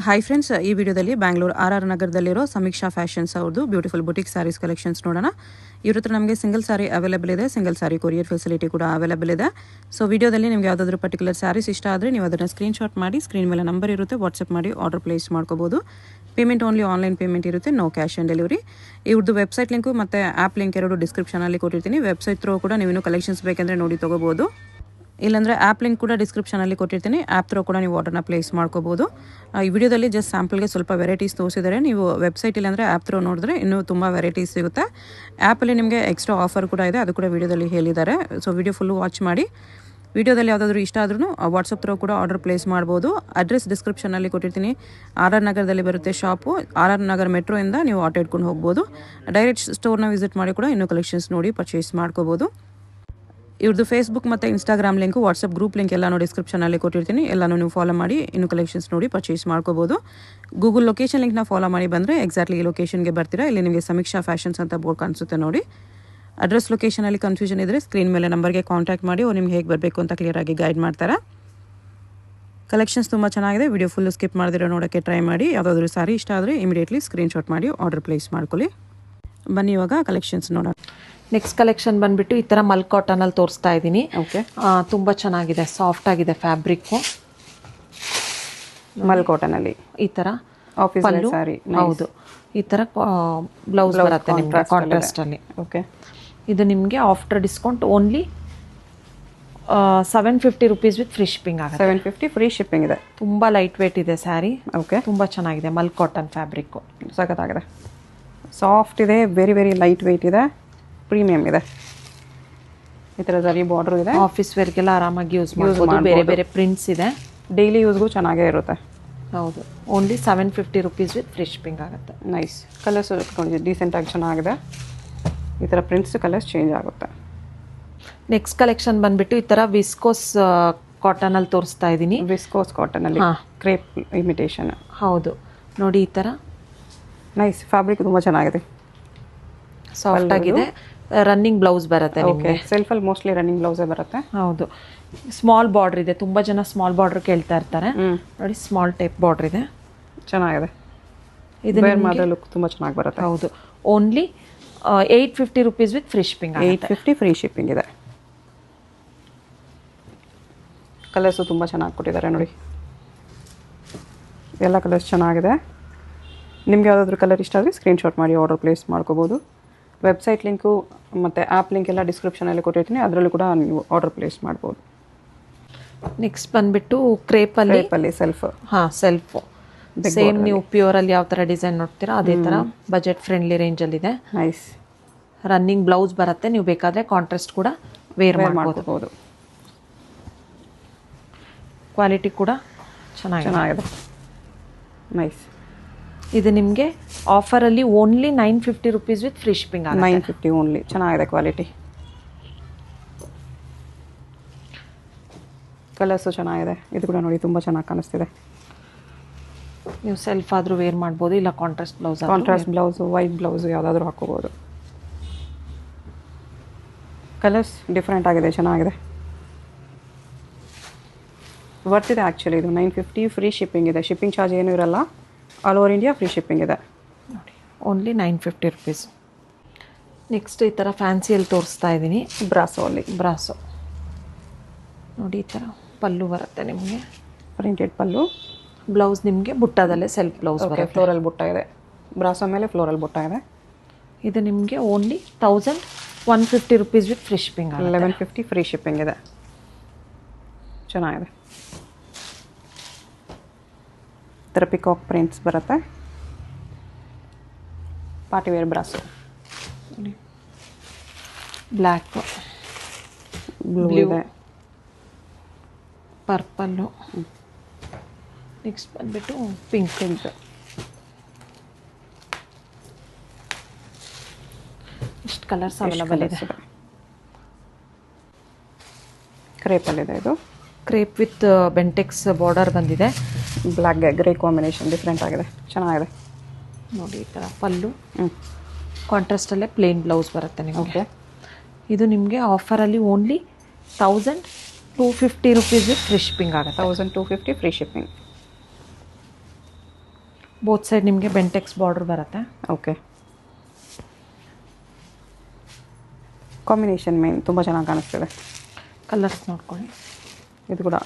Hi friends, ಈ ವಿಡಿಯೋದಲ್ಲಿ Bangalore RR ನಗರದಲ್ಲಿರೋ ಸಮೀಕ್ಷಾ ಫ್ಯಾಷನ್ಸ್ ಅವ್ರದ್ದು ಬ್ಯೂಟಿಫುಲ್ ಬುಟಿಕ್ ಸ್ಯಾರೀಸ್ ಕಲೆಕ್ಷನ್ಸ್ ನೋಡೋಣ. ಇವ್ರ ಹತ್ರ ನಮಗೆ ಸಿಂಗಲ್ ಸ್ಯಾರಿ ಅವೈಲೇಬಲ್ ಇದೆ, ಸಿಂಗಲ್ ಸ್ಯಾರಿ ಕೊರಿಯರ್ ಫೆಸಿಲಿಟಿ ಕೂಡ ಅವೈಲೇಬಲ್ ಇದೆ. ಸೊ ವಿಡಿಯೋದಲ್ಲಿ ನಿಮಗೆ ಯಾವುದಾದ್ರೂ ಪರ್ಟಿಕ್ಯುಲರ್ ಸ್ಯಾರೀಸ್ ಇಷ್ಟ ಆದರೆ ನೀವು ಅದನ್ನು ಸ್ಕ್ರೀನ್ಶಾಟ್ ಮಾಡಿ, ಸ್ಕ್ರೀನ್ ಮೇಲೆ ನಂಬರ್ ಇರುತ್ತೆ, ವಾಟ್ಸಪ್ ಮಾಡಿ ಆರ್ಡರ್ ಪ್ಲೇಸ್ ಮಾಡ್ಕೋಬೋದು. ಪೇಮೆಂಟ್ ಓನ್ಲಿ ಆನ್ಲೈನ್ ಪೇಮೆಂಟ್ ಇರುತ್ತೆ, ನೋ ಕ್ಯಾಶ್ ಆನ್ ಡೆಲಿವರಿ. ಇವ್ರದ್ದು ವೆಬ್ಸೈಟ್ ಲಿಂಕು ಮತ್ತು ಆ್ಯಪ್ ಲಿಂಕ್ ಎರಡು ಡಿಸ್ಕ್ರಿಪ್ಷನಲ್ಲಿ ಕೊಟ್ಟಿರ್ತೀನಿ. ವೆಬ್ಸೈಟ್ ಥ್ರೂ ಕೂಡ ನೀವು ಕಲೆಕ್ಷನ್ಸ್ ಬೇಕೆಂದರೆ ನೋಡಿ ತೊಗೋಬೋದು. ಇಲ್ಲಾಂದರೆ ಆ್ಯಪ್ ಲಿಂಕ್ ಕೂಡ ಡಿಸ್ಕ್ರಿಪ್ಷನಲ್ಲಿ ಕೊಟ್ಟಿರ್ತೀನಿ, ಆ್ಯಪ್ ಥ್ರೂ ಕೂಡ ನೀವು ಆರ್ಡರ್ನ ಪ್ಲೇಸ್ ಮಾಡ್ಕೋಬೋದು. ಈ ವಿಡಿಯೋದಲ್ಲಿ ಜಸ್ಟ್ ಸ್ಯಾಂಪಲ್ಗೆ ಸ್ವಲ್ಪ ವೆರೈಟೀಸ್ ತೋರಿಸಿದ್ದಾರೆ. ನೀವು ವೆಬ್ಸೈಟ್ ಇಲ್ಲಾಂದರೆ ಆ್ಯಪ್ ಥ್ರೂ ನೋಡಿದ್ರೆ ಇನ್ನೂ ತುಂಬ ವೆರೈಟೀಸ್ ಸಿಗುತ್ತೆ. ಆ್ಯಪಲ್ಲಿ ನಿಮಗೆ ಎಕ್ಸ್ಟ್ರಾ ಆಫರ್ ಕೂಡ ಇದೆ, ಅದು ಕೂಡ ವಿಡಿಯೋದಲ್ಲಿ ಹೇಳಿದ್ದಾರೆ. ಸೊ ವಿಡಿಯೋ ಫುಲ್ಲು ವಾಚ್ ಮಾಡಿ. ವಿಡಿಯೋದಲ್ಲಿ ಯಾವುದಾದ್ರೂ ಇಷ್ಟ ಆದ್ರೂ ವಾಟ್ಸಪ್ ಥ್ರೂ ಕೂಡ ಆರ್ಡರ್ ಪ್ಲೇಸ್ ಮಾಡ್ಬೋದು. ಅಡ್ರೆಸ್ ಡಿಸ್ಕ್ರಿಪ್ಷನಲ್ಲಿ ಕೊಟ್ಟಿರ್ತೀನಿ. RR ನಗರದಲ್ಲಿ ಬರುತ್ತೆ ಶಾಪು. RR ನಗರ ಮೆಟ್ರೋಯಿಂದ ನೀವು ಆಟೋ ಇಟ್ಕೊಂಡು ಹೋಗ್ಬೋದು. ಡೈರೆಕ್ಟ್ ಸ್ಟೋರ್ನ ವಿಸಿಟ್ ಮಾಡಿ ಕೂಡ ಇನ್ನೂ ಕಲೆಕ್ಷನ್ಸ್ ನೋಡಿ ಪರ್ಚೇಸ್ ಮಾಡ್ಕೋಬೋದು. ಇವ್ರದ್ದು ಫೇಸ್ಬುಕ್ ಮತ್ತು Instagram link, WhatsApp group link ಎಲ್ಲನೂ ಡಿಸ್ಕ್ರಿಪ್ಷನಲ್ಲಿ ಕೊಟ್ಟಿರ್ತೀನಿ. ಎಲ್ಲನೂ ನೀವು ಫಾಲೋ ಮಾಡಿ ಇನ್ನೂ ಕಲೆಕ್ಷನ್ಸ್ ನೋಡಿ ಪರ್ಚೇಸ್ ಮಾಡ್ಕೋಬೋದು. ಗೂಗಲ್ ಲೊಕೇಶನ್ ಲಿಂಕ್ನ ಫಾಲೋ ಮಾಡಿ ಬಂದರೆ ಎಕ್ಸಾಕ್ಟ್ಲಿ ಈ ಲೊಕೇಶನ್ಗೆ ಬರ್ತೀರಾ. ಇಲ್ಲಿ ನಿಮಗೆ ಸಮೀಕ್ಷಾ ಫ್ಯಾಷನ್ಸ್ ಅಂತ ಬೋರ್ಡ್ ಕಾಣಿಸುತ್ತೆ ನೋಡಿ. ಅಡ್ರೆಸ್ ಲೊಕೇಶನಲ್ಲಿ ಕನ್ಫ್ಯೂಷನ್ ಇದ್ದರೆ ಸ್ಕ್ರೀನ್ ಮೇಲೆ ನಂಬರ್ಗೆ ಕಾಂಟ್ಯಾಕ್ಟ್ ಮಾಡಿ, ಅವ್ರು ನಿಮ್ಗೆ ಹೇಗೆ ಬರಬೇಕು ಅಂತ ಕ್ಲಿಯರಾಗಿ ಗೈಡ್ ಮಾಡ್ತಾರೆ. ಕಲೆಕ್ಷನ್ಸ್ ತುಂಬ ಚೆನ್ನಾಗಿದೆ. ವಿಡಿಯೋ ಫುಲ್ಲು ಸ್ಕಿಪ್ ಮಾಡಿದಿರೋ ನೋಡೋಕ್ಕೆ ಟ್ರೈ ಮಾಡಿ. ಯಾವುದಾದ್ರೂ ಸಾರಿ ಇಷ್ಟ ಆದರೆ ಇಮಿಡಿಯೇಟ್ಲಿ ಸ್ಕ್ರೀನ್ಶಾಟ್ ಮಾಡಿ ಆರ್ಡರ್ ಪ್ಲೇಸ್ ಮಾಡ್ಕೊಳ್ಳಿ. ಬನ್ನಿ ಇವಾಗ ಕಲೆಕ್ಷನ್ಸ್ ನೋಡೋಣ. ನೆಕ್ಸ್ಟ್ ಕಲೆಕ್ಷನ್ ಬಂದ್ಬಿಟ್ಟು ಈ ಥರ ಮಲ್ ಕಾಟನಲ್ಲಿ ತೋರಿಸ್ತಾ ಇದ್ದೀನಿ. ಓಕೆ, ತುಂಬ ಚೆನ್ನಾಗಿದೆ, ಸಾಫ್ಟ್ ಆಗಿದೆ ಫ್ಯಾಬ್ರಿಕ್ಕು. ಮಲ್ ಕಾಟನಲ್ಲಿ ಈ ಥರ ಆಫೀಸ್ ಸಾರಿ. ಹೌದು, ಈ ಥರ ಬ್ಲೌಸ್ ಬರುತ್ತೆ ನಿಮಗೆ ಕಾಂಟ್ರಾಸ್ಟಲ್ಲಿ. ಓಕೆ, ಇದು ನಿಮಗೆ after discount only 750 rupees with free shipping ಆಗುತ್ತೆ. 750 ಫ್ರೀ ಶಿಪ್ಪಿಂಗ್ ಇದೆ. ತುಂಬ ಲೈಟ್ ವೇಟ್ ಇದೆ ಸ್ಯಾರಿ. ಓಕೆ, ತುಂಬ ಚೆನ್ನಾಗಿದೆ. ಮಲ್ ಕಾಟನ್ ಫ್ಯಾಬ್ರಿಕ್ಕು ಸಖತ್ತಾಗಿದೆ, ಸಾಫ್ಟ್ ಇದೆ, ವೆರಿ ವೆರಿ ಲೈಟ್ ವೆಯ್ಟ್ ಇದೆ, ಪ್ರೀಮಿಯಮ್ ಇದೆ. ಈ ಥರ ಜರಿ ಬಾರ್ಡರ್ ಇದೆ. ಆಫೀಸ್ ವೇರ್ಗೆಲ್ಲ ಆರಾಮಾಗಿ ಯೂಸ್ ಮಾಡ್ಬೋದು. ಬೇರೆ ಬೇರೆ ಪ್ರಿಂಟ್ಸ್ ಇದೆ, ಡೈಲಿ ಯೂಸ್ಗೂ ಚೆನ್ನಾಗೇ ಇರುತ್ತೆ. ಹೌದು, only 750 rupees with free shipping ಆಗುತ್ತೆ. ನೈಸ್ ಕಲರ್ಸ್ ಡೀಸೆಂಟಾಗಿ ಚೆನ್ನಾಗಿದೆ. ಈ ಥರ ಪ್ರಿಂಟ್ಸ್ ಕಲರ್ಸ್ ಚೇಂಜ್ ಆಗುತ್ತೆ. ನೆಕ್ಸ್ಟ್ ಕಲೆಕ್ಷನ್ ಬಂದ್ಬಿಟ್ಟು ಈ ಥರ ವಿಸ್ಕೋಸ್ ಕಾಟನಲ್ಲಿ ತೋರಿಸ್ತಾ ಇದ್ದೀನಿ. ವಿಸ್ಕೋಸ್ ಕಾಟನಲ್ಲಿ ಕ್ರೇಪ್ ಇಮಿಟೇಷನ್. ಹೌದು, ನೋಡಿ ಈ ಥರ ನೈಸ್ ಫ್ಯಾಬ್ರಿಕ್ ತುಂಬ ಚೆನ್ನಾಗಿದೆ, ಸಾಫ್ಟ್ ಆಗಿದೆ. ರನ್ನಿಂಗ್ ಬ್ಲೌಸ್ ಬರುತ್ತೆ ನಿಮಗೆ. ಸೆಲ್ಫಲ್ಲಿ ಮೋಸ್ಟ್ಲಿ ರನ್ನಿಂಗ್ ಬ್ಲೌಸೇ ಬರುತ್ತೆ. ಹೌದು, ಸ್ಮಾಲ್ ಬಾರ್ಡರ್ ಇದೆ. ತುಂಬ ಜನ ಸ್ಮಾಲ್ ಬಾರ್ಡರ್ ಕೇಳ್ತಾ ಇರ್ತಾರೆ. ನೋಡಿ, ಸ್ಮಾಲ್ ಟೈಪ್ ಬಾರ್ಡರ್ ಇದೆ, ಚೆನ್ನಾಗಿದೆ. ಇದು ಮಾತ್ರ ಲುಕ್ ತುಂಬ ಚೆನ್ನಾಗಿ ಬರುತ್ತೆ. ಹೌದು, only 850 rupees with free shipping. 850 free shipping ಇದೆ. ಕಲರ್ಸು ತುಂಬ ಚೆನ್ನಾಗಿ ಕೊಟ್ಟಿದ್ದಾರೆ ನೋಡಿ. ಎಲ್ಲ ಕಲರ್ಸ್ ಚೆನ್ನಾಗಿದೆ. ನಿಮ್ಗೆ ಯಾವುದಾದ್ರೂ ಕಲರ್ ಇಷ್ಟ ಆದರೆ ಸ್ಕ್ರೀನ್ಶಾಟ್ ಮಾಡಿ ಆರ್ಡರ್ ಪ್ಲೇಸ್ ಮಾಡ್ಕೋಬೋದು. ವೆಬ್ಸೈಟ್ ಲಿಂಕು ಮತ್ತು ಆ್ಯಪ್ ಲಿಂಕ್ ಎಲ್ಲ ಡಿಸ್ಕ್ರಿಪ್ಷನಲ್ಲಿ ಕೊಟ್ಟಿರ್ತೀನಿ, ಅದರಲ್ಲೂ ಕೂಡ ನೀವು ಆರ್ಡರ್ ಪ್ಲೇಸ್ ಮಾಡ್ಬೋದು. ನೆಕ್ಸ್ಟ್ ಬಂದುಬಿಟ್ಟು ಕ್ರೇಪಲ್ಲಿ ಸೆಲ್ಫ್. ಸೆಲ್ಫು ಸೇಮ್ ನೀವು ಪ್ಯೂರಲ್ಲಿ ಯಾವ ಥರ ಡಿಸೈನ್ ನೋಡ್ತೀರಾ ಅದೇ ಥರ ಬಜೆಟ್ ಫ್ರೆಂಡ್ಲಿ ರೇಂಜಲ್ಲಿದೆ. ನೈಸ್ ರನ್ನಿಂಗ್ ಬ್ಲೌಸ್ ಬರುತ್ತೆ. ನೀವು ಬೇಕಾದರೆ ಕಾಂಟ್ರಾಸ್ಟ್ ಕೂಡ ವೇರ್ ಮಾಡ್ಬೋದು. ಕ್ವಾಲಿಟಿ ಕೂಡ ಚೆನ್ನಾಗಿದೆ. ನೈಸ್. ಇದು ನಿಮಗೆ ಆಫರಲ್ಲಿ only 950 rupees with free shipping. 950 only. ಚೆನ್ನಾಗಿದೆ ಕ್ವಾಲಿಟಿ. ಕಲರ್ಸು ಚೆನ್ನಾಗಿದೆ. ಇದು ಕೂಡ ನೋಡಿ ತುಂಬ ಚೆನ್ನಾಗಿ ಕಾಣಿಸ್ತಿದೆ. ನೀವು ಸೆಲ್ಫ್ ಆದರೂ ವೇರ್ ಮಾಡ್ಬೋದು, ಇಲ್ಲ ಕಾಂಟ್ರಾಸ್ಟ್ ಬ್ಲೌಸು ವೈಟ್ ಬ್ಲೌಸು ಯಾವುದಾದ್ರೂ ಹಾಕೋಬೋದು. ಕಲರ್ಸ್ ಡಿಫ್ರೆಂಟ್ ಆಗಿದೆ, ಚೆನ್ನಾಗಿದೆ, ವರ್ತಿದೆ ಆ್ಯಕ್ಚುಲಿ. ಇದು 950 ಫ್ರೀ ಶಿಪ್ಪಿಂಗ್ ಇದೆ. ಶಿಪ್ಪಿಂಗ್ ಚಾರ್ಜ್ ಏನೂ ಇರಲ್ಲ. All over India free shipping ಇದೆ. ನೋಡಿ, ಓನ್ಲಿ 950 ರುಪೀಸ್. ನೆಕ್ಸ್ಟ್ ಈ ಥರ ಫ್ಯಾನ್ಸಿಯಲ್ಲಿ ತೋರಿಸ್ತಾ ಇದ್ದೀನಿ. ಬ್ರಾಸೋ ನೋಡಿ, ಈ ಥರ ಪಲ್ಲು ಬರುತ್ತೆ ನಿಮಗೆ, ಪ್ರಿಂಟೆಡ್ ಪಲ್ಲು. ಬ್ಲೌಸ್ ನಿಮಗೆ ಬುಟ್ಟದಲ್ಲೇ ಸೆಲ್ಫ್ ಬ್ಲೌಸ್ ಬರುತ್ತೆ. ಫ್ಲೋರಲ್ ಬುಟ್ಟ ಇದೆ. ಬ್ರಾಸೋ ಮೇಲೆ ಫ್ಲೋರಲ್ ಬುಟ್ಟ ಇದೆ. ಇದು ನಿಮಗೆ only 1150 rupees with free shipping. 1150 free shipping ಇದೆ. ಚೆನ್ನಾಗಿದೆ. ಈ ಥರ ಪಿಕಾಕ್ ಪ್ರಿಂಟ್ಸ್ ಬರುತ್ತೆ. Party wear brasso. Black, blue ಇದೆ, ಪರ್ಪಲ್ಲು. ನೆಕ್ಸ್ಟ್ ಬಂದ್ಬಿಟ್ಟು ಪಿಂಕ್. ಇಷ್ಟು ಕಲರ್ಸ್ ಅವೈಲಬಲ್ ಇದೆ. ಕ್ರೇಪಲ್ಲಿದೆ. ಇದು ಕ್ರೇಪ್ ವಿತ್ ಬೆಂಟೆಕ್ಸ್ ಬಾರ್ಡರ್ ಬಂದಿದೆ. ಬ್ಲ್ಯಾಕ್ ಗ್ರೇ ಕಾಂಬಿನೇಷನ್ ಡಿಫ್ರೆಂಟ್ ಆಗಿದೆ, ಚೆನ್ನಾಗಿದೆ. ನೋಡಿ, ಈ ಥರ ಪಲ್ಲು. ಕಾಂಟ್ರಾಸ್ಟಲ್ಲೇ ಪ್ಲೇನ್ ಬ್ಲೌಸ್ ಬರುತ್ತೆ ನಿಮಗೆ. ಇದು ನಿಮಗೆ ಆಫರಲ್ಲಿ only 1250 rupees with free shipping ಆಗುತ್ತೆ. 1250 ಫ್ರೀ ಶಿಪ್ಪಿಂಗ್. ಬೋತ್ ಸೈಡ್ ನಿಮಗೆ ಬೆಂಟೆಕ್ಸ್ ಬಾರ್ಡರ್ ಬರುತ್ತೆ. ಓಕೆ, ಕಾಂಬಿನೇಷನ್ ಮೇನ್ ತುಂಬ ಚೆನ್ನಾಗಿ ಕಾಣಿಸ್ತಿದೆ. ಕಲರ್ಸ್ ನೋಡ್ಕೊಳ್ಳಿ. ಇದು ಕೂಡ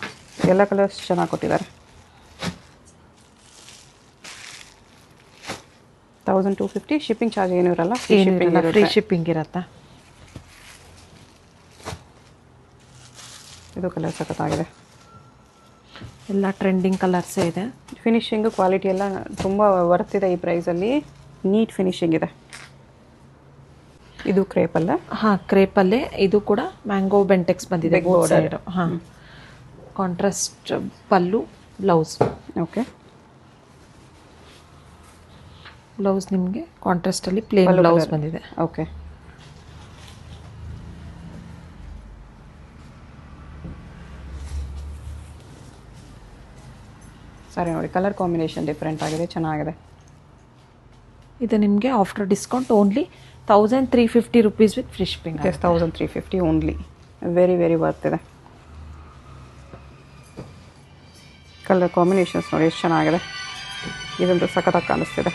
ಎಲ್ಲ ಕಲರ್ಸ್ ಚೆನ್ನಾಗಿ ಕೊಟ್ಟಿದ್ದಾರೆ. 1250. ಶಿಪ್ಪಿಂಗ್ ಚಾರ್ಜ್ ಏನೂ ಇರಲ್ಲ, ಫ್ರೀ ಶಿಪ್ಪಿಂಗ್ ಇರುತ್ತೆ. ಇದು ಕಲರ್ ಸಖತ್ತಾಗಿದೆ. ಎಲ್ಲ ಟ್ರೆಂಡಿಂಗ್ ಕಲರ್ಸೇ ಇದೆ. ಫಿನಿಶಿಂಗು ಕ್ವಾಲಿಟಿ ಎಲ್ಲ ತುಂಬ ವರ್ತಿದೆ ಈ ಪ್ರೈಸಲ್ಲಿ. ನೀಟ್ ಫಿನಿಶಿಂಗ್ ಇದೆ. ಇದು ಕ್ರೇಪಲ್ಲ? ಹಾಂ, ಕ್ರೇಪಲ್ಲೇ. ಇದು ಕೂಡ ಮ್ಯಾಂಗೋ ಬೆಂಟೆಕ್ಸ್ ಬಂದಿದೆ ಬೋತ್ ಸೈಡ್. ಹಾಂ, ಕಾಂಟ್ರಾಸ್ಟ್ ಪಲ್ಲು, ಬ್ಲೌಸ್. ಓಕೆ, ಬ್ಲೌಸ್ ನಿಮಗೆ ಕಾಂಟ್ರಾಸ್ಟಲ್ಲಿ ಪ್ಲೇನ್ ಬ್ಲೌಸ್ ಬಂದಿದೆ. ಓಕೆ, ಸರಿ ನೋಡಿ, ಕಲರ್ ಕಾಂಬಿನೇಷನ್ ಡಿಫ್ರೆಂಟ್ ಆಗಿದೆ, ಚೆನ್ನಾಗಿದೆ. ಇದು ನಿಮಗೆ after discount only 1350 rupees with free shipping. 1350 only. Very very worth ಇದೆ. ಕಲರ್ ಕಾಂಬಿನೇಷನ್ಸ್ ನೋಡಿ ಎಷ್ಟು ಚೆನ್ನಾಗಿದೆ. ಇದಂತೂ ಸಖತ್ತಾಗಿ ಕಾಣಿಸ್ತಿದೆ.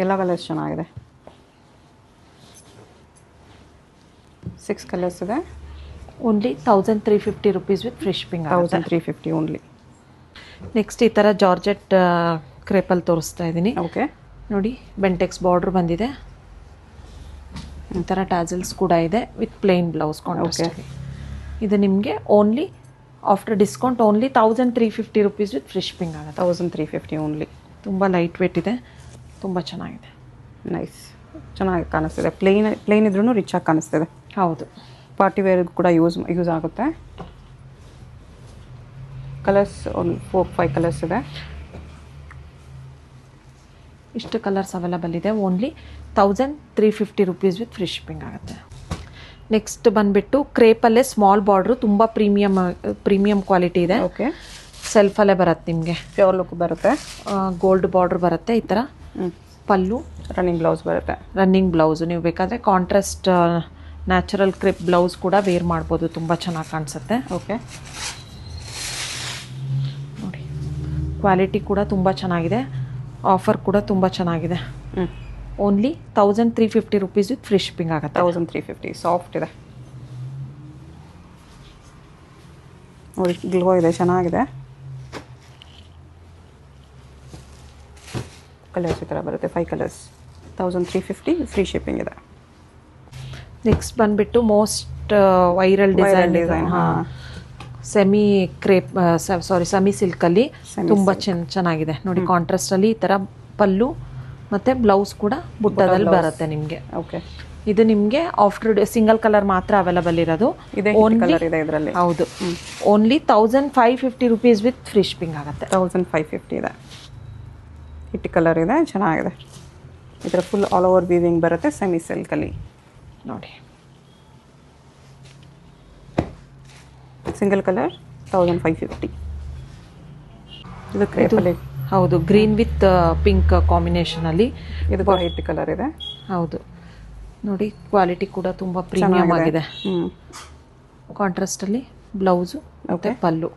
ಎಲ್ಲ ಕಲರ್ಸ್ ಚೆನ್ನಾಗಿದೆ. 6 ಕಲರ್ಸ್ ಇದೆ. Only 1350 rupees with free shipping. 1350 only. Next ಈ ಥರ ಜಾರ್ಜೆಟ್ ಕ್ರೇಪಲ್ಲಿ ತೋರಿಸ್ತಾ ಇದ್ದೀನಿ. ಓಕೆ, ನೋಡಿ, ಬೆಂಟೆಕ್ಸ್ ಬಾರ್ಡ್ರ್ ಬಂದಿದೆ. ಈ ಥರ ಟ್ಯಾಸಲ್ಸ್ ಕೂಡ ಇದೆ ವಿತ್ ಪ್ಲೇನ್ ಬ್ಲೌಸ್ ಕಾಂಟ್ರಾಸ್ಟ್. ಇದು ನಿಮಗೆ only after discount only 1350 rupees with free shipping ಆಗುತ್ತೆ. 1350 ಓನ್ಲಿ. ತುಂಬ ಲೈಟ್ ವೇಟ್ ಇದೆ, ತುಂಬ ಚೆನ್ನಾಗಿದೆ. ನೈಸ್, ಚೆನ್ನಾಗಿ ಕಾಣಿಸ್ತಿದೆ. ಪ್ಲೇನ್ ಇದ್ರೂ ರಿಚ್ ಆಗಿ ಕಾಣಿಸ್ತಿದೆ. ಹೌದು, ಪಾರ್ಟಿ ವೇರ್ಗೂ ಕೂಡ ಯೂಸ್ ಆಗುತ್ತೆ. ಕಲರ್ಸ್ ಒಂದು 4-5 ಕಲರ್ಸ್ ಇದೆ. ಇಷ್ಟು ಕಲರ್ಸ್ ಅವೈಲಬಲ್ ಇದೆ. Only 1350 rupees with free shipping ಆಗುತ್ತೆ. ನೆಕ್ಸ್ಟ್ ಬಂದುಬಿಟ್ಟು ಕ್ರೇಪಲ್ಲೇ ಸ್ಮಾಲ್ ಬಾರ್ಡ್ರು, ತುಂಬ ಪ್ರೀಮಿಯಮ್ ಕ್ವಾಲಿಟಿ ಇದೆ. ಓಕೆ, ಸೆಲ್ಫಲ್ಲೇ ಬರುತ್ತೆ ನಿಮಗೆ. ಪ್ಯೂರ್ ಲುಕ್ ಬರುತ್ತೆ. ಗೋಲ್ಡ್ ಬಾರ್ಡ್ರ್ ಬರುತ್ತೆ. ಈ ಥರ ಪಲ್ಲು, ರನ್ನಿಂಗ್ ಬ್ಲೌಸ್ ಬರುತ್ತೆ. Running blouse. ನೀವು ಬೇಕಾದರೆ ಕಾಂಟ್ರಾಸ್ಟ್ ನ್ಯಾಚುರಲ್ ಕ್ರಿಪ್ ಬ್ಲೌಸ್ ಕೂಡ ವೇರ್ ಮಾಡ್ಬೋದು, ತುಂಬ ಚೆನ್ನಾಗಿ ಕಾಣಿಸುತ್ತೆ. ಓಕೆ, ನೋಡಿ, ಕ್ವಾಲಿಟಿ ಕೂಡ ತುಂಬ ಚೆನ್ನಾಗಿದೆ. ಆಫರ್ ಕೂಡ ತುಂಬ ಚೆನ್ನಾಗಿದೆ. Only 1350 rupees with free shipping ಆಗುತ್ತೆ. 1350. ಸಾಫ್ಟ್ ಇದೆ ನೋಡಿ, ಗ್ಲೋ ಇದೆ, ಚೆನ್ನಾಗಿದೆ. ಕಲರ್ಸ್ ಈ ಥರ ಬರುತ್ತೆ. 5 ಕಲರ್ಸ್. 1350 ಫ್ರೀ ಶಿಪ್ಪಿಂಗ್ ಇದೆ. ನೆಕ್ಸ್ಟ್ ಬಂದುಬಿಟ್ಟು ಮೋಸ್ಟ್ ವೈರಲ್ ಡಿಸೈನ್. ಹಾಂ, ಸೆಮಿ ಕ್ರೇಪ್ ಸೆಮಿ ಸಿಲ್ಕಲ್ಲಿ ತುಂಬ ಚೆನ್ನಾಗಿದೆ ನೋಡಿ. ಕಾಂಟ್ರಾಸ್ಟಲ್ಲಿ ಈ ಥರ ಪಲ್ಲು ಮತ್ತು ಬ್ಲೌಸ್ ಕೂಡ ಬುಟ್ಟದಲ್ಲಿ ಬರುತ್ತೆ ನಿಮಗೆ. ಓಕೆ, ಇದು ನಿಮಗೆ ಆಫ್ಟರ್ ಸಿಂಗಲ್ ಕಲರ್ ಮಾತ್ರ ಅವೈಲಬಲ್ ಇರೋದು. ಕಲರ್ ಇದೆ ಇದರಲ್ಲಿ. ಹೌದು, only 1550 rupees with free shipping ಆಗುತ್ತೆ. 1550 ಇದೆ. ಹಿಟ್ ಕಲರ್ ಇದೆ, ಚೆನ್ನಾಗಿದೆ. ಈ ಥರ ಫುಲ್ ಆಲ್ ಓವರ್ ವೀವಿಂಗ್ ಬರುತ್ತೆ ಸೆಮಿ ಸಿಲ್ಕಲ್ಲಿ ನೋಡಿ. Single colour 1550. ಇದು ಕ್ರೇಪಲ್ಲಿ. ಹೌದು, ಗ್ರೀನ್ ವಿತ್ ಪಿಂಕ್ ಕಾಂಬಿನೇಷನಲ್ಲಿ. ಇದು ವೈಟ್ ಕಲರ್ ಇದೆ. ಹೌದು ನೋಡಿ, ಕ್ವಾಲಿಟಿ ಕೂಡ ತುಂಬ ಪ್ರೀಮಿಯಮ್ ಆಗಿದೆ. ಕಾಂಟ್ರಾಸ್ಟಲ್ಲಿ ಬ್ಲೌಸು ಮತ್ತು ಪಲ್ಲು.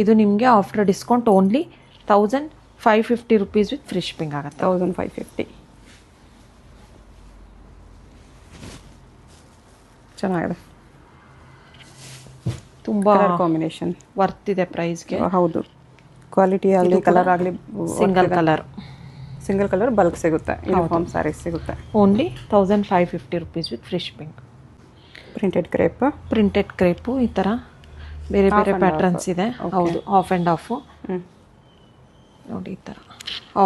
ಇದು ನಿಮಗೆ after discount only 1550 rupees with free shipping ಆಗುತ್ತೆ. 1550. ಚೆನ್ನಾಗಿದೆ, ತುಂಬ ಕಾಂಬಿನೇಷನ್ ವರ್ತ್ ಇದೆ ಪ್ರೈಸ್ಗೆ. ಹೌದು, ಕ್ವಾಲಿಟಿ ಆಗಲಿ ಕಲರ್ ಆಗಲಿ. ಸಿಂಗಲ್ ಕಲರ್ ಬಲ್ಕ್ ಸಿಗುತ್ತೆ. ಯೂನಿಫಾರ್ಮ್ ಸ್ಯಾರೀಸ್ ಸಿಗುತ್ತೆ. Only 1550 rupees with free shipping. Printed crepe ಈ ಥರ ಬೇರೆ ಬೇರೆ ಪ್ಯಾಟ್ರನ್ಸ್ ಇದೆ. ಹೌದು, ಆಫ್ ಆ್ಯಂಡ್ ಆಫು ನೋಡಿ. ಈ ಥರ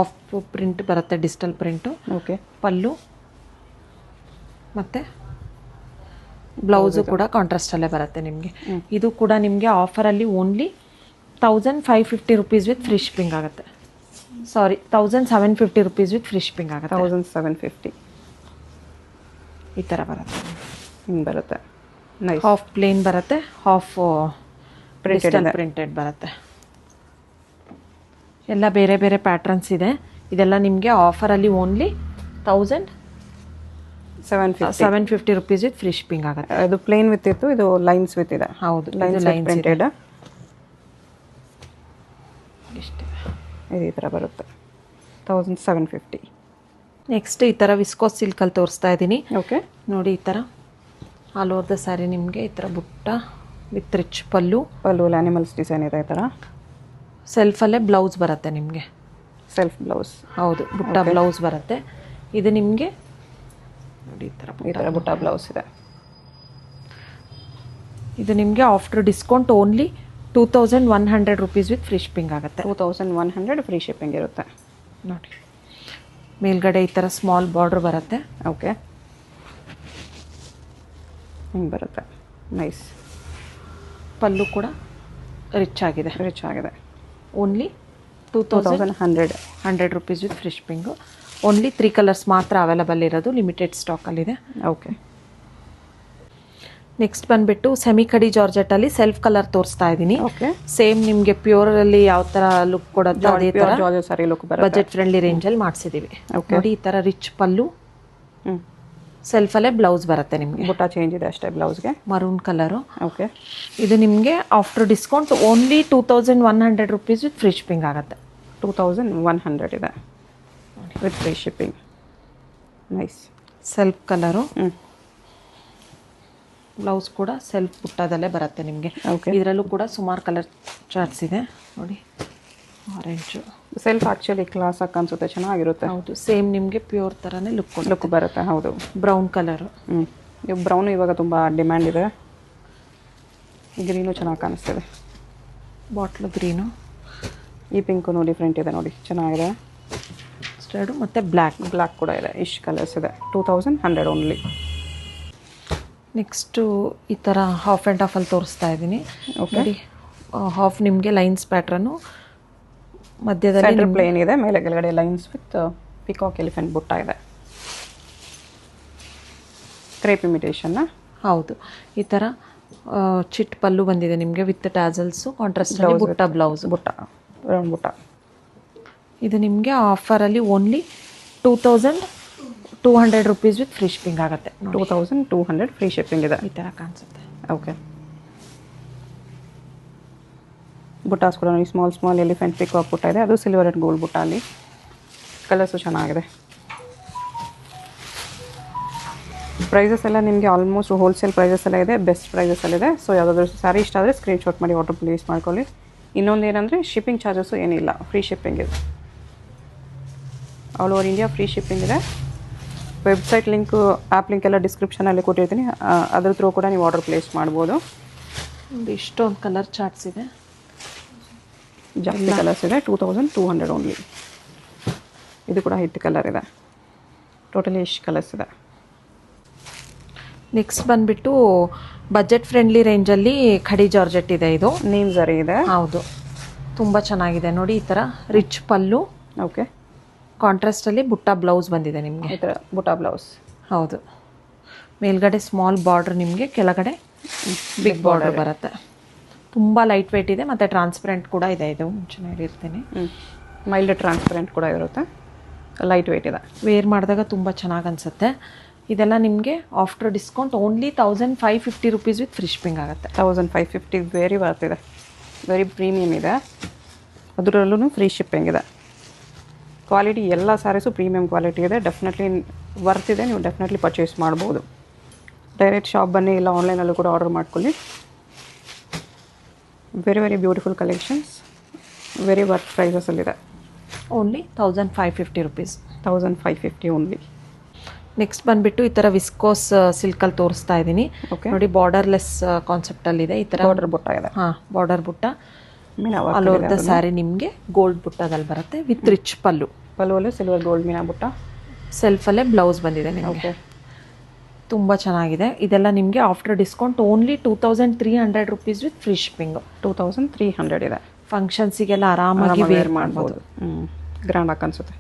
ಆಫ್ ಪ್ರಿಂಟ್ ಬರುತ್ತೆ, ಡಿಜಿಟಲ್ ಪ್ರಿಂಟು. ಓಕೆ, ಪಲ್ಲು ಮತ್ತು ಬ್ಲೌಸು ಕೂಡ ಕಾಂಟ್ರಾಸ್ಟಲ್ಲೇ ಬರುತ್ತೆ ನಿಮಗೆ. ಇದು ಕೂಡ ನಿಮಗೆ ಆಫರಲ್ಲಿ only 1550 rupees with free shipping ಆಗುತ್ತೆ. Sorry, 1750 rupees with free shipping ಆಗುತ್ತೆ. 1750 ಈ ಥರ ಬರುತ್ತೆ. ಹಿಂಗೆ ಬರುತ್ತೆ. ಹಾಫ್ ಪ್ಲೇನ್ ಬರುತ್ತೆ, ಹಾಫ್ ಪ್ರಿಂಟೆಡ್ ಬರುತ್ತೆ. ಎಲ್ಲ ಬೇರೆ ಬೇರೆ ಪ್ಯಾಟ್ರನ್ಸ್ ಇದೆ. ಇದೆಲ್ಲ ನಿಮಗೆ ಆಫರಲ್ಲಿ only 1750 rupees with free shipping ಆಗುತ್ತೆ. ಅದು ಪ್ಲೇನ್ ವಿತ್ ಇತ್ತು, ಇದು ಲೈನ್ಸ್ ವಿತ್ ಇದೆ. ಹೌದು, ಲೈನ್ಸ್ ಪ್ರಿಂಟೆಡ್. ಇಷ್ಟೇ. ಇದು ಈ ಥರ ಬರುತ್ತೆ 1750. ನೆಕ್ಸ್ಟ್ ಈ ಥರ ವಿಸ್ಕೋಸ್ ಸಿಲ್ಕಲ್ಲಿ ತೋರಿಸ್ತಾ ಇದ್ದೀನಿ. ಓಕೆ, ನೋಡಿ ಈ ಥರ ಆಲ್ ಓವರ್ ದ ಸ್ಯಾರಿ ನಿಮಗೆ ಈ ಥರ ಬುಟ್ಟ with rich pallu animals design ಇದೆ. ಈ ಥರ ಸೆಲ್ಫಲ್ಲೇ ಬ್ಲೌಸ್ ಬರುತ್ತೆ ನಿಮಗೆ. ಸೆಲ್ಫ್ ಬ್ಲೌಸ್, ಹೌದು, ಬುಟ್ಟ ಬ್ಲೌಸ್ ಬರುತ್ತೆ. ಇದು ನಿಮಗೆ ನೋಡಿ ಈ ಥರ ಬುಟ್ಟ ಬ್ಲೌಸ್ ಇದೆ. ಇದು ನಿಮಗೆ after discount only 2100 rupees with free shipping ಆಗುತ್ತೆ. 2100 ಫ್ರೀ ಶಿಪ್ಪಿಂಗ್ ಇರುತ್ತೆ. ನೋಡಿ ಮೇಲ್ಗಡೆ ಈ ಥರ ಸ್ಮಾಲ್ ಬಾರ್ಡ್ರ್ ಬರುತ್ತೆ. ಓಕೆ, ಹಿಂಗೆ ಬರುತ್ತೆ. ನೈಸ್. ಪಲ್ಲು ಕೂಡ ರಿಚ್ ಆಗಿದೆ. Only 2100 rupees with free shipping. Only 3 colours ಮಾತ್ರ ಅವೈಲಬಲ್ ಇರೋದು, ಲಿಮಿಟೆಡ್ ಸ್ಟಾಕಲ್ಲಿದೆ. ಓಕೆ, ನೆಕ್ಸ್ಟ್ ಬಂದುಬಿಟ್ಟು ಸೆಮಿ ಕಡಿ ಜಾರ್ಜೆಟಲ್ಲಿ ಸೆಲ್ಫ್ ಕಲರ್ ತೋರಿಸ್ತಾ ಇದ್ದೀನಿ. ಓಕೆ, ಸೇಮ್ ನಿಮಗೆ ಪ್ಯೂರಲ್ಲಿ ಯಾವ ಥರ ಲುಕ್ ಕೊಡುತ್ತೆ ಅದೇ ಥರ ಜಾರ್ಜೆಟ್ ಸಾರಿ ಲುಕ್ ಬರುತ್ತೆ. ಬಜೆಟ್ ಫ್ರೆಂಡ್ಲಿ ರೇಂಜಲ್ಲಿ ಮಾಡಿಸಿದ್ದೀವಿ. ನೋಡಿ ಈ ಥರ ರಿಚ್ ಪಲ್ಲು, ಸೆಲ್ಫಲ್ಲೇ ಬ್ಲೌಸ್ ಬರುತ್ತೆ ನಿಮಗೆ. ಬುಟ್ಟ ಚೇಂಜ್ ಇದೆ ಅಷ್ಟೇ ಬ್ಲೌಸ್ಗೆ, ಮರೂನ್ ಕಲರು. ಓಕೆ, ಇದು ನಿಮಗೆ after discount only 2100 rupees with free shipping ಆಗುತ್ತೆ. 2100 ಇದೆ with free shipping. Nice. Self colour, blouse ಕೂಡ ಸೆಲ್ಫ್ ಬುಟ್ಟದಲ್ಲೇ ಬರುತ್ತೆ ನಿಮಗೆ. ಇದರಲ್ಲೂ ಕೂಡ ಸುಮಾರು ಕಲರ್ ಚಾರ್ಟ್ಸ್ ಇದೆ. ನೋಡಿ ಆರೆಂಜು ಸೆಲ್ಫ್ ಆ್ಯಕ್ಚುಲಿ ಕ್ಲಾಸ್ ಆಗಿ ಅನ್ಸುತ್ತೆ, ಚೆನ್ನಾಗಿರುತ್ತೆ. ಹೌದು, ಸೇಮ್ ನಿಮಗೆ ಪ್ಯೂರ್ ಥರನೇ ಲುಕ್ ಬರುತ್ತೆ. ಹೌದು, ಬ್ರೌನ್ ಕಲರು. ಬ್ರೌನು ಇವಾಗ ತುಂಬ ಡಿಮ್ಯಾಂಡ್ ಇದೆ. ಗ್ರೀನು ಚೆನ್ನಾಗಿ ಕಾಣಿಸ್ತಿದೆ. ಬಾಟ್ಲು ಗ್ರೀನು, ಈ ಪಿಂಕು ನೋಡಿ ಡಿಫ್ರೆಂಟ್ ಇದೆ, ನೋಡಿ ಚೆನ್ನಾಗಿದೆ. ಸ್ಟರ್ಡು ಮತ್ತು ಬ್ಲ್ಯಾಕ್ ಕೂಡ ಇದೆ. ಇಷ್ಟು ಕಲರ್ಸ್ ಇದೆ. 2100 ಓನ್ಲಿ. ನೆಕ್ಸ್ಟು ಈ ಥರ ಹಾಫ್ ಆ್ಯಂಡ್ ಹಾಫಲ್ಲಿ ತೋರಿಸ್ತಾ ಇದ್ದೀನಿ. ನೋಡಿ ಹಾಫ್ ನಿಮಗೆ ಲೈನ್ಸ್ ಪ್ಯಾಟ್ರನ್ನು, ಮಧ್ಯದಲ್ಲಿ ಪ್ಲೇನ್ ಇದೆ, ಮೇಲೆ ಕೆಳಗಡೆ ಲೈನ್ಸ್ ವಿತ್ ಪಿಕಾಕ್ ಎಲಿಫೆಂಟ್ ಬುಟ್ಟ ಇದೆ. ಕ್ರೇಪ್ ಇಮಿಟೇಷನ್ನ. ಹೌದು, ಈ ಥರ ಚಿಟ್ ಪಲ್ಲು ಬಂದಿದೆ ನಿಮಗೆ ವಿತ್ ಟ್ಯಾಸಲ್ಸು, ಕಾಂಟ್ರಾಸ್ಟಲ್ಲಿ ಬುಟ್ಟ ಬ್ಲೌಸ್, ರೌಂಡ್ ಬುಟ್ಟ. ಇದು ನಿಮಗೆ ಆಫರಲ್ಲಿ only 2200 rupees with free shipping ಆಗುತ್ತೆ. 2200 ಫ್ರೀ ಶಿಪ್ಪಿಂಗ್ ಇದೆ. ಈ ಥರ ಕಾಣಿಸುತ್ತೆ. ಓಕೆ, ಬುಟ್ಟಾಸ್ ಕೂಡ ನೋಡಿ, ಸ್ಮಾಲ್ ಎಲಿಫೆಂಟ್ ಪಿಕಾಕ್ ಬುಟ್ಟ ಇದೆ. ಅದು ಸಿಲ್ವರ್ ಆ್ಯಂಡ್ ಗೋಲ್ಡ್ ಬುಟ್ಟ. ಅಲ್ಲಿ ಕಲರ್ಸು ಚೆನ್ನಾಗಿದೆ. ಪ್ರೈಸಸ್ ಎಲ್ಲ ನಿಮಗೆ ಆಲ್ಮೋಸ್ಟ್ ಹೋಲ್ಸೇಲ್ ಪ್ರೈಸಸ್ ಎಲ್ಲ ಇದೆ, ಬೆಸ್ಟ್ ಪ್ರೈಸಸ್ಸಲ್ಲಿದೆ. ಸೊ ಯಾವುದಾದ್ರೂ ಸ್ಯಾರಿ ಇಷ್ಟ ಆದರೆ ಸ್ಕ್ರೀನ್ಶಾಟ್ ಮಾಡಿ ಆರ್ಡರ್ ಪ್ಲೇಸ್ ಮಾಡ್ಕೊಳ್ಳಿ. ಇನ್ನೊಂದು ಏನಂದರೆ ಶಿಪ್ಪಿಂಗ್ ಚಾರ್ಜಸ್ಸು ಏನಿಲ್ಲ, ಫ್ರೀ ಶಿಪ್ಪಿಂಗ್ ಇದೆ. All over India free shipping ಇದೆ. ವೆಬ್ಸೈಟ್ ಲಿಂಕು, ಆ್ಯಪ್ ಲಿಂಕ್ ಎಲ್ಲ ಡಿಸ್ಕ್ರಿಪ್ಷನಲ್ಲಿ ಕೊಟ್ಟಿರ್ತೀನಿ, ಅದ್ರ ಥ್ರೂ ಕೂಡ ನೀವು ಆರ್ಡರ್ ಪ್ಲೇಸ್ ಮಾಡ್ಬೋದು. ಇಷ್ಟೊಂದು ಕಲರ್ ಚಾರ್ಟ್ಸ್ ಇದೆ, ಜಾಸ್ತಿ ಕಲರ್ಸ್ ಇದೆ. 2200 ಓನ್ಲಿ. ಇದು ಕೂಡ ಹಿಟ್ ಕಲರ್ ಇದೆ. ಟೋಟಲಿ ಇಷ್ಟು ಕಲರ್ಸ್ ಇದೆ. ನೆಕ್ಸ್ಟ್ ಬಂದುಬಿಟ್ಟು ಬಜೆಟ್ ಫ್ರೆಂಡ್ಲಿ ರೇಂಜಲ್ಲಿ ಖಡಿ ಜಾರ್ಜೆಟ್ ಇದೆ. ಇದು ನೀಮ್ ಜರಿ ಇದೆ. ಹೌದು, ತುಂಬ ಚೆನ್ನಾಗಿದೆ. ನೋಡಿ ಈ ಥರ ರಿಚ್ ಪಲ್ಲು, ಓಕೆ, ಕಾಂಟ್ರಾಸ್ಟಲ್ಲಿ ಬುಟ್ಟ ಬ್ಲೌಸ್ ಬಂದಿದೆ ನಿಮಗೆ. ಈ ಥರ ಬುಟ್ಟ ಬ್ಲೌಸ್. ಹೌದು, ಮೇಲ್ಗಡೆ ಸ್ಮಾಲ್ ಬಾರ್ಡ್ರ್, ನಿಮಗೆ ಕೆಳಗಡೆ ಬಿಗ್ ಬಾರ್ಡರ್ ಬರುತ್ತೆ. ತುಂಬ ಲೈಟ್ ವೆಯ್ಟ್ ಇದೆ ಮತ್ತು ಟ್ರಾನ್ಸ್ಪರೆಂಟ್ ಕೂಡ ಇದೆ. ಇದು ಮುಂಚೆ ಹೇಳಿರ್ತೀನಿ, ಮೈಲ್ಡ್ ಟ್ರಾನ್ಸ್ಪರೆಂಟ್ ಕೂಡ ಇರುತ್ತೆ, ಲೈಟ್ ವೆಯ್ಟ್ ಇದೆ. ವೇರ್ ಮಾಡಿದಾಗ ತುಂಬ ಚೆನ್ನಾಗಿ ಅನಿಸುತ್ತೆ. ಇದೆಲ್ಲ ನಿಮಗೆ after discount only 1550 rupees with free shipping ಆಗುತ್ತೆ. 1550 ವೆರಿ ವರ್ತ್ ಇದೆ, ವೆರಿ ಪ್ರೀಮಿಯಮ್ ಇದೆ. ಅದರಲ್ಲೂ ಫ್ರೀ ಶಿಪ್ಪಿಂಗ್ ಇದೆ. ಕ್ವಾಲಿಟಿ ಎಲ್ಲ ಸ್ಯಾರೀಸು ಪ್ರೀಮಿಯಮ್ ಕ್ವಾಲಿಟಿ ಇದೆ. ಡೆಫಿನೆಟ್ಲಿ ವರ್ತ್ ಇದೆ, ನೀವು ಡೆಫಿನೆಟ್ಲಿ ಪರ್ಚೇಸ್ ಮಾಡ್ಬೋದು. ಡೈರೆಕ್ಟ್ ಶಾಪ್ ಬನ್ನಿ, ಇಲ್ಲ ಆನ್ಲೈನಲ್ಲೂ ಕೂಡ ಆರ್ಡರ್ ಮಾಡ್ಕೊಳ್ಳಿ. Very beautiful collections, very worth ಪ್ರೈಸಸಲ್ಲಿದೆ. Only 1550 rupees. 1550 ಓನ್ಲಿ. ನೆಕ್ಸ್ಟ್ ಬಂದುಬಿಟ್ಟು ಈ ಥರ ವಿಸ್ಕೋಸ್ ಸಿಲ್ಕಲ್ಲಿ ತೋರಿಸ್ತಾ ಇದ್ದೀನಿ. ನೋಡಿ ಬಾರ್ಡರ್ಲೆಸ್ ಕಾನ್ಸೆಪ್ಟಲ್ಲಿದೆ. ಈ ಥರ ಬಾರ್ಡರ್ ಬುಟ್ಟ ಇದೆ. ಬಾರ್ಡರ್ ಬುಟ್ಟ. ಆಲ್ ಓವರ್ ದ ಸ್ಯಾರಿ ನಿಮಗೆ ಗೋಲ್ಡ್ ಬುಟ್ಟದಲ್ಲಿ ಬರುತ್ತೆ ವಿತ್ ರಿಚ್ ಪಲ್ಲು. ಪಲ್ಲುವಲ್ಲೂ ಸಿಲ್ವರ್ ಗೋಲ್ಡ್ ಮೀನಾ ಬುಟ್ಟ. ಸೆಲ್ಫಲ್ಲೇ ಬ್ಲೌಸ್ ಬಂದಿದೆ ನಿಮಗೆ. ತುಂಬ ಚೆನ್ನಾಗಿದೆ. ಇದೆಲ್ಲ ನಿಮಗೆ after discount only 2300 rupees with free shipping. 2300 ಇದೆ. ಫಂಕ್ಷನ್ಸಿಗೆಲ್ಲ ಆರಾಮಾಗಿ ವೇರ್ ಮಾಡ್ಬೋದು. ಗ್ರ್ಯಾಂಡ್ ಆಗಿ ಅನಿಸುತ್ತೆ.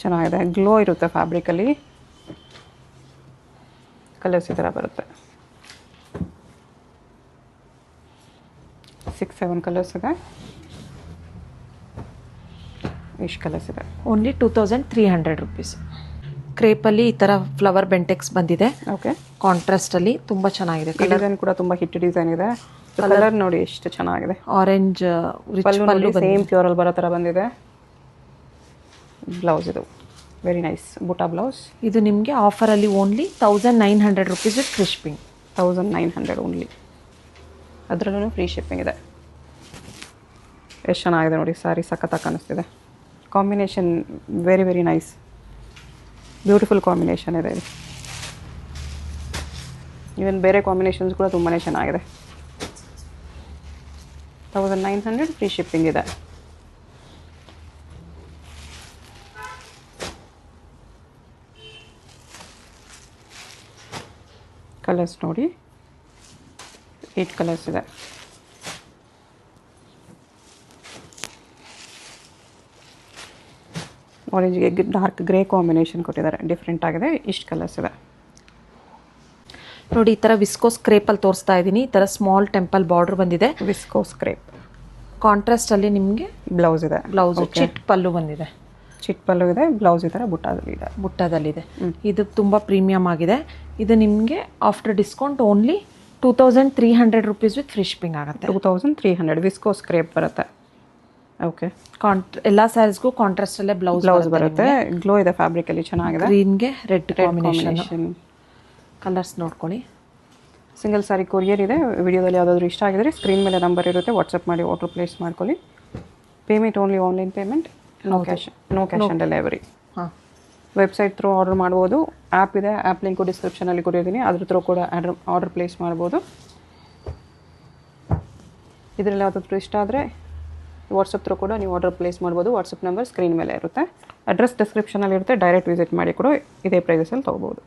ಚೆನ್ನಾಗಿದೆ, ಗ್ಲೋ ಇರುತ್ತೆ ಫ್ಯಾಬ್ರಿಕಲ್ಲಿ. ಕಲರ್ಸ್ ಈ ಥರ ಬರುತ್ತೆ. 6-7 ಕಲರ್ಸ್ ಇದೆ. ಇಷ್ಟು ಕಲರ್ಸ್ ಇದೆ. Only 2300 rupees. ಕ್ರೇಪಲ್ಲಿ ಈ ಥರ ಫ್ಲವರ್ ಬೆಂಟೆಕ್ಸ್ ಬಂದಿದೆ. ಓಕೆ, ಕಾಂಟ್ರಾಸ್ಟಲ್ಲಿ ತುಂಬ ಚೆನ್ನಾಗಿದೆ. ಈ ಡಿಸೈನ್ ಕೂಡ ತುಂಬ ಹಿಟ್ ಡಿಸೈನ್ ಇದೆ. ಕಲರ್ ನೋಡಿ ಎಷ್ಟು ಚೆನ್ನಾಗಿದೆ. ಆರೆಂಜ್ ರಿಚ್ ಪಲ್ಲು ಸೇಮ್ ಪ್ಯೂರಲ್ಲಿ ಬರೋ ಥರ ಬಂದಿದೆ. ಬ್ಲೌಸ್ ಇದು ವೆರಿ ನೈಸ್ ಬುಟಾ ಬ್ಲೌಸ್. ಇದು ನಿಮಗೆ ಆಫರಲ್ಲಿ only 1900 rupees with free shipping. 1900 only. ಅದರಲ್ಲೂ ಫ್ರೀ ಶಿಪ್ಪಿಂಗ್ ಇದೆ. ಎಷ್ಟು ಚೆನ್ನಾಗಿದೆ ನೋಡಿ ಸ್ಯಾರಿ, ಸಖತ್ತಾಗಿ ಕಾಣಿಸ್ತಿದೆ. Combination very very nice, beautiful combination ಇದೆ ಇದು. ಈವನ್ ಬೇರೆ ಕಾಂಬಿನೇಷನ್ಸ್ ಕೂಡ ತುಂಬಾ ಚೆನ್ನಾಗಿದೆ. 1900 ಫ್ರೀ ಶಿಪ್ಪಿಂಗ್ ಇದೆ. ಕಲರ್ಸ್ ನೋಡಿ, 8 ಕಲರ್ಸ್ ಇದೆ. ಆರೆಂಜ್ಗೆ ಡಾರ್ಕ್ ಗ್ರೇ ಕಾಂಬಿನೇಷನ್ ಕೊಟ್ಟಿದ್ದಾರೆ, ಡಿಫ್ರೆಂಟ್ ಆಗಿದೆ. ಇಷ್ಟು ಕಲರ್ಸ್ ಇದೆ ನೋಡಿ. ಈ ಥರ ವಿಸ್ಕೋಸ್ ಕ್ರೇಪಲ್ಲಿ ತೋರಿಸ್ತಾ ಇದ್ದೀನಿ. ಈ ಥರ ಸ್ಮಾಲ್ ಟೆಂಪಲ್ ಬಾರ್ಡರ್ ಬಂದಿದೆ. ವಿಸ್ಕೋಸ್ ಕ್ರೇಪ್ ಕಾಂಟ್ರಾಸ್ಟಲ್ಲಿ ನಿಮಗೆ ಬ್ಲೌಸ್ ಇದೆ. ಬ್ಲೌಸು ಚಿಟ್ ಪಲ್ಲು ಬಂದಿದೆ. ಚಿಟ್ ಪಲ್ಲು ಇದೆ. ಬ್ಲೌಸ್ ಈ ಥರ ಬುಟ್ಟದಲ್ಲಿದೆ. ಇದು ತುಂಬ ಪ್ರೀಮಿಯಮ್ ಆಗಿದೆ. ಇದು ನಿಮಗೆ after discount only 2300 rupees with free shipping ಆಗುತ್ತೆ. 2300 ವಿಸ್ಕೋಸ್ ಕ್ರೇಪ್ ಬರುತ್ತೆ. ಓಕೆ, ಎಲ್ಲ ಸ್ಯಾರೀಸ್ಗೂ ಕಾಂಟ್ರಾಸ್ಟಲ್ಲೇ ಬ್ಲೌಸ್ ಬರುತ್ತೆ. ಗ್ಲೋ ಇದೆ ಫ್ಯಾಬ್ರಿಕಲ್ಲಿ, ಚೆನ್ನಾಗಿದೆ. ಗ್ರೀನ್ಗೆ ರೆಡ್ ಕಾಂಬಿನೇಷನ್. ಕಲರ್ಸ್ ನೋಡ್ಕೊಳ್ಳಿ. ಸಿಂಗಲ್ ಸಾರಿ ಕೊರಿಯರ್ ಇದೆ. ವಿಡಿಯೋದಲ್ಲಿ ಯಾವುದಾದ್ರೂ ಇಷ್ಟ ಆಗಿದ್ರೆ ಸ್ಕ್ರೀನ್ ಮೇಲೆ ನಂಬರ್ ಇರುತ್ತೆ, ವಾಟ್ಸಪ್ ಮಾಡಿ ಆರ್ಡರ್ ಪ್ಲೇಸ್ ಮಾಡ್ಕೊಳ್ಳಿ. Payment only online payment, no cash on delivery. ಹಾಂ, ವೆಬ್ಸೈಟ್ ಥ್ರೂ ಆರ್ಡರ್ ಮಾಡ್ಬೋದು. ಆ್ಯಪ್ ಇದೆ, ಆ್ಯಪ್ ಲಿಂಕು ಡಿಸ್ಕ್ರಿಪ್ಷನಲ್ಲಿ ಕೊಟ್ಟಿದ್ದೀನಿ, ಅದ್ರ ಥ್ರೂ ಕೂಡ ಆರ್ಡರ್ ಪ್ಲೇಸ್ ಮಾಡ್ಬೋದು. ಇದರಲ್ಲಿ ಯಾವುದಾದ್ರೂ ಇಷ್ಟ ಆದರೆ ವಾಟ್ಸಪ್ ಥ್ರೂ ಕೂಡ ನೀವು ಆರ್ಡರ್ ಪ್ಲೇಸ್ ಮಾಡ್ಬೋದು. ವಾಟ್ಸಪ್ ನಂಬರ್ ಸ್ಕ್ರೀನ್ ಮೇಲೆ ಇರುತ್ತೆ, ಅಡ್ರೆಸ್ ಡಿಸ್ಕ್ರಿಪ್ಷನಲ್ಲಿ ಇರುತ್ತೆ. ಡೈರೆಕ್ಟ್ ವಿಸಿಟ್ ಮಾಡಿ ಕೂಡ ಇದೇ ಪ್ರೈಸಲ್ಲಿ ತೊಗೋಬೋದು.